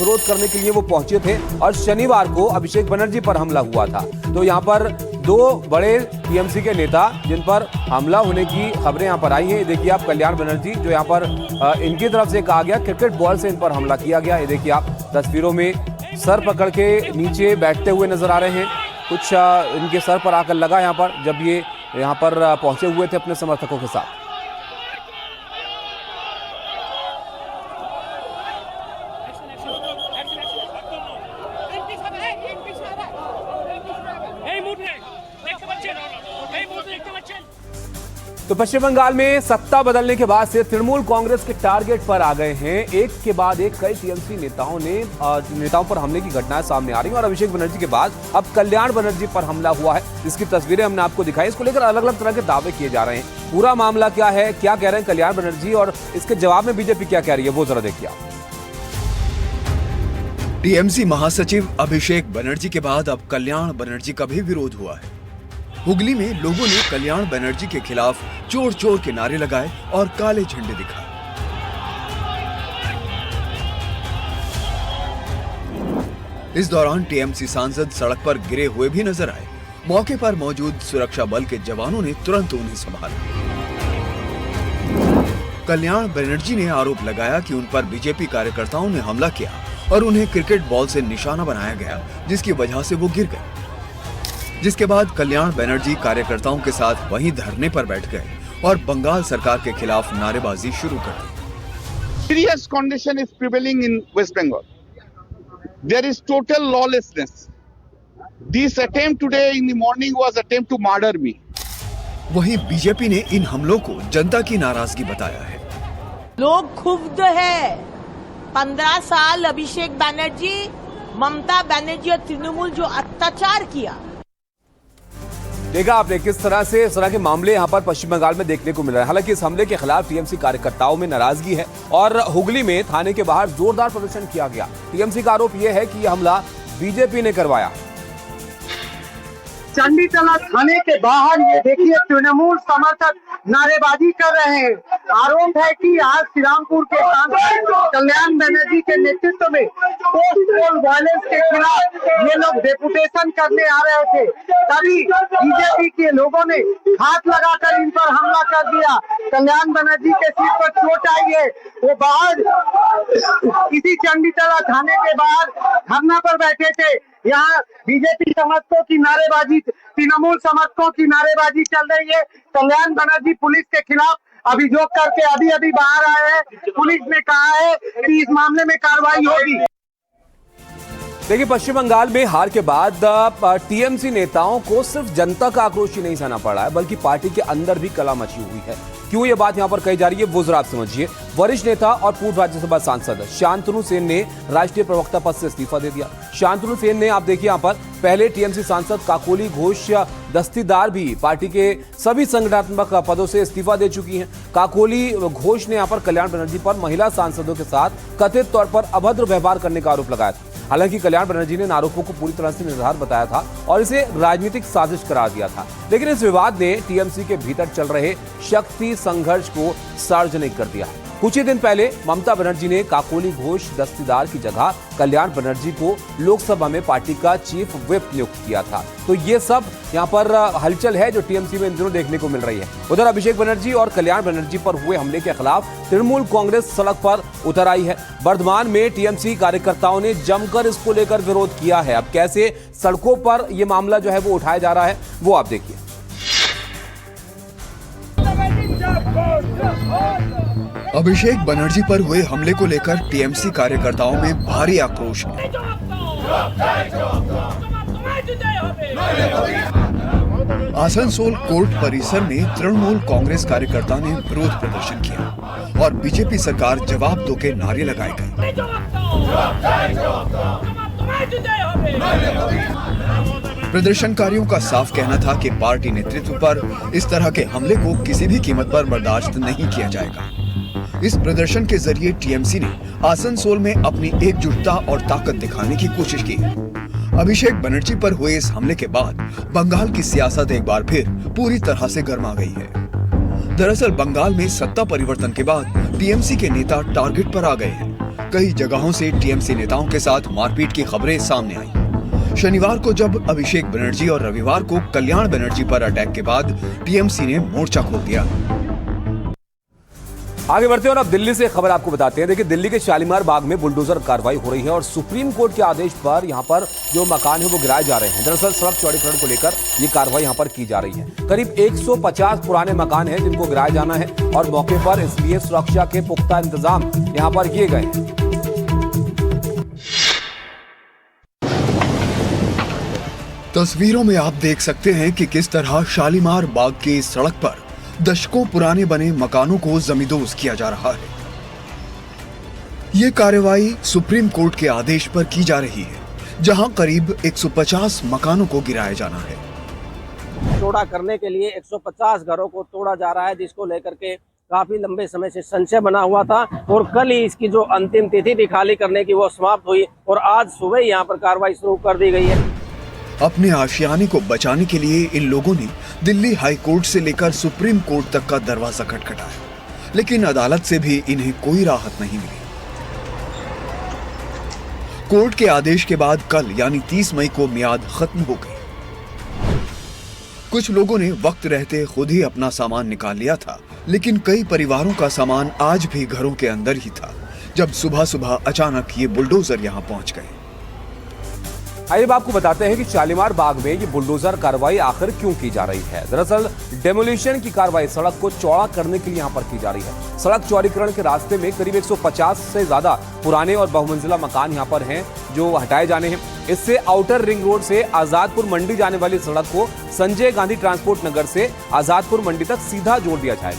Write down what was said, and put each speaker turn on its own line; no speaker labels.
विरोध करने के लिए वो पहुंचे थे और शनिवार को अभिषेक बनर्जी पर हमला हुआ था। तो यहाँ पर दो बड़े टीएमसी के नेता जिन पर हमला होने की खबरें यहाँ पर आई हैं। देखिए आप, कल्याण बनर्जी जो यहाँ पर इनकी तरफ से कहा गया क्रिकेट बॉल से इन पर हमला किया गया। ये देखिए आप तस्वीरों में सर पकड़ के नीचे बैठते हुए नजर आ रहे हैं। कुछ इनके सर पर आकर लगा यहाँ पर जब ये यहाँ पर पहुंचे हुए थे अपने समर्थकों के साथ। तो पश्चिम बंगाल में सत्ता बदलने के बाद से तृणमूल कांग्रेस के टारगेट पर आ गए हैं। एक के बाद एक कई टीएमसी नेताओं पर हमले की घटनाएं सामने आ रही हैं और अभिषेक बनर्जी के बाद अब कल्याण बनर्जी पर हमला हुआ है, जिसकी तस्वीरें हमने आपको दिखाई। इसको लेकर अलग अलग तरह के दावे किए जा रहे हैं। पूरा मामला क्या है, क्या कह रहे हैं कल्याण बनर्जी और इसके जवाब में बीजेपी क्या कह रही है, वो जरा देखिए आप।
टीएमसी महासचिव अभिषेक बनर्जी के बाद अब कल्याण बनर्जी का भी विरोध हुआ है। हुगली में लोगों ने कल्याण बनर्जी के खिलाफ चोर चोर के नारे लगाए और काले झंडे दिखाए। इस दौरान टीएमसी सांसद सड़क पर गिरे हुए भी नजर आए। मौके पर मौजूद सुरक्षा बल के जवानों ने तुरंत उन्हें संभाला। कल्याण बनर्जी ने आरोप लगाया कि उन पर बीजेपी कार्यकर्ताओं ने हमला किया और उन्हें क्रिकेट बॉल से निशाना बनाया गया, जिसकी वजह से वो गिर गए। जिसके बाद कल्याण बनर्जी कार्यकर्ताओं के साथ वहीं धरने पर बैठ गए और बंगाल सरकार के खिलाफ नारेबाजी शुरू कर दी।
Serious condition is prevailing in West Bengal. There is total lawlessness. This attempt today in the morning was attempt to murder me.
वहीं बीजेपी ने इन हमलों को जनता की नाराजगी बताया है।
लोग क्षुब्ध है। 15 साल अभिषेक बनर्जी, ममता बनर्जी और तृणमूल जो अत्याचार किया।
देखा आपने किस तरह से इस तरह के मामले यहाँ पर पश्चिम बंगाल में देखने को मिल रहे हैं। हालांकि इस हमले के खिलाफ टीएमसी कार्यकर्ताओं में नाराजगी है और हुगली में थाने के बाहर जोरदार प्रदर्शन किया गया। टीएमसी का आरोप यह है कि यह हमला बीजेपी ने करवाया।
चंडीतला थाने के बाहर ये देखिए तृणमूल समर्थक नारेबाजी कर रहे हैं। आरोप है कि आज श्रीरामपुर के सांसद कल्याण बनर्जी के नेतृत्व में पोस्ट पोल वायलेंस के खिलाफ ये लोग डेपुटेशन करने आ रहे थे, तभी बीजेपी के लोगों ने हाथ लगाकर इन पर हमला कर दिया। कल्याण बनर्जी के सिर पर चोट आई है। वो बाहर इसी चंडीतला थाने के बाहर धरना पर बैठे थे। यहाँ बीजेपी समर्थकों की नारेबाजी, तृणमूल समर्थकों की नारेबाजी चल रही है। कल्याण बनर्जी पुलिस के खिलाफ अभियोग करके अभी बाहर आए हैं। पुलिस ने कहा है कि इस मामले में कार्रवाई होगी।
देखिए, पश्चिम बंगाल में हार के बाद टीएमसी नेताओं को सिर्फ जनता का आक्रोश ही नहीं सहना पड़ा है, बल्कि पार्टी के अंदर भी कला मची हुई है। क्यों ये बात यहां पर कही जा रही है, वो जरा आप समझिए। वरिष्ठ नेता और पूर्व राज्यसभा सांसद शांतनु सेन ने राष्ट्रीय प्रवक्ता पद से इस्तीफा दे दिया। शांतनु सेन ने, आप देखिए यहां पर, पहले टीएमसी सांसद काकोली घोष दस्तीदार भी पार्टी के सभी संगठनात्मक पदों से इस्तीफा दे चुकी हैं। काकोली घोष ने यहां पर कल्याण बनर्जी पर महिला सांसदों के साथ कथित तौर पर अभद्र व्यवहार करने का आरोप लगाया था। हालांकि कल्याण बनर्जी ने इन आरोपों को पूरी तरह से निराधार बताया था और इसे राजनीतिक साजिश करार दिया था। लेकिन इस विवाद ने टीएमसी के भीतर चल रहे शक्ति संघर्ष को सार्वजनिक कर दिया। कुछ ही दिन पहले ममता बनर्जी ने काकोली घोष दस्तीदार की जगह कल्याण बनर्जी को लोकसभा में पार्टी का चीफ व्हिप नियुक्त किया था। तो ये सब यहाँ पर हलचल है जो टीएमसी में इन दिनों देखने को मिल रही है। उधर अभिषेक बनर्जी और कल्याण बनर्जी पर हुए हमले के खिलाफ तृणमूल कांग्रेस सड़क पर उतर आई है। बर्धमान में टीएमसी कार्यकर्ताओं ने जमकर इसको लेकर विरोध किया है। अब कैसे सड़कों पर यह मामला जो है वो उठाया जा रहा है, वो आप देखिए।
अभिषेक बनर्जी पर हुए हमले को लेकर टीएमसी कार्यकर्ताओं में भारी आक्रोश है। आसनसोल कोर्ट परिसर में तृणमूल कांग्रेस कार्यकर्ता ने विरोध प्रदर्शन किया और बीजेपी सरकार जवाब दो के नारे लगाए गए। प्रदर्शनकारियों का साफ कहना था कि पार्टी नेतृत्व पर इस तरह के हमले को किसी भी कीमत पर बर्दाश्त नहीं किया जाएगा। इस प्रदर्शन के जरिए टीएमसी ने आसनसोल में अपनी एकजुटता और ताकत दिखाने की कोशिश की। अभिषेक बनर्जी पर हुए इस हमले के बाद बंगाल की सियासत एक बार फिर पूरी तरह से गर्मा गई है। दरअसल बंगाल में सत्ता परिवर्तन के बाद टीएमसी के नेता टारगेट पर आ गए हैं। कई जगहों से टीएमसी नेताओं के साथ मारपीट की खबरें सामने आई। शनिवार को जब अभिषेक बनर्जी और रविवार को कल्याण बनर्जी पर अटैक के बाद टीएमसी ने मोर्चा खोल दिया।
आगे बढ़ते हैं और अब दिल्ली से खबर आपको बताते हैं। देखिए, दिल्ली के शालीमार बाग में बुलडोजर कार्रवाई हो रही है और सुप्रीम कोर्ट के आदेश पर यहां पर जो मकान है वो गिराए जा रहे हैं। दरअसल सड़क चौड़ीकरण को लेकर ये कार्रवाई यहां पर की जा रही है। करीब 150 पुराने मकान हैं जिनको गिराया जाना है और मौके पर इसलिए सुरक्षा के पुख्ता इंतजाम यहां पर किए गए हैं।
तस्वीरों में आप देख सकते हैं कि किस तरह शालीमार बाग की इस सड़क पर दशकों पुराने बने मकानों को जमींदोज किया जा रहा है। ये कार्रवाई सुप्रीम कोर्ट के आदेश पर की जा रही है, जहां करीब 150 मकानों को गिराया जाना है।
चौड़ा करने के लिए 150 घरों को तोड़ा जा रहा है, जिसको लेकर के काफी लंबे समय से संशय बना हुआ था और कल ही इसकी जो अंतिम तिथि थी खाली करने की वो समाप्त हुई और आज सुबह यहाँ पर कार्रवाई शुरू कर दी गई है।
अपने आशियाने को बचाने के लिए इन लोगों ने दिल्ली हाई कोर्ट से लेकर सुप्रीम कोर्ट तक का दरवाजा खटखटाया, लेकिन अदालत से भी इन्हें कोई राहत नहीं मिली। कोर्ट के आदेश के बाद कल यानी 30 मई को मियाद खत्म हो गई। कुछ लोगों ने वक्त रहते खुद ही अपना सामान निकाल लिया था, लेकिन कई परिवारों का सामान आज भी घरों के अंदर ही था जब सुबह सुबह अचानक ये बुलडोजर यहां पहुंच गए।
आइए अब आपको बताते हैं कि शालीमार बाग में ये बुलडोजर कार्रवाई आखिर क्यों की जा रही है। दरअसल डेमोलिशन की कार्रवाई सड़क को चौड़ा करने के लिए यहाँ पर की जा रही है। सड़क चौड़ीकरण के रास्ते में करीब 150 से ज्यादा पुराने और बहुमंजिला मकान यहाँ पर हैं जो हटाए जाने हैं। इससे आउटर रिंग रोड से आजादपुर मंडी जाने वाली सड़क को संजय गांधी ट्रांसपोर्ट नगर से आजादपुर मंडी तक सीधा जोड़ दिया जाएगा।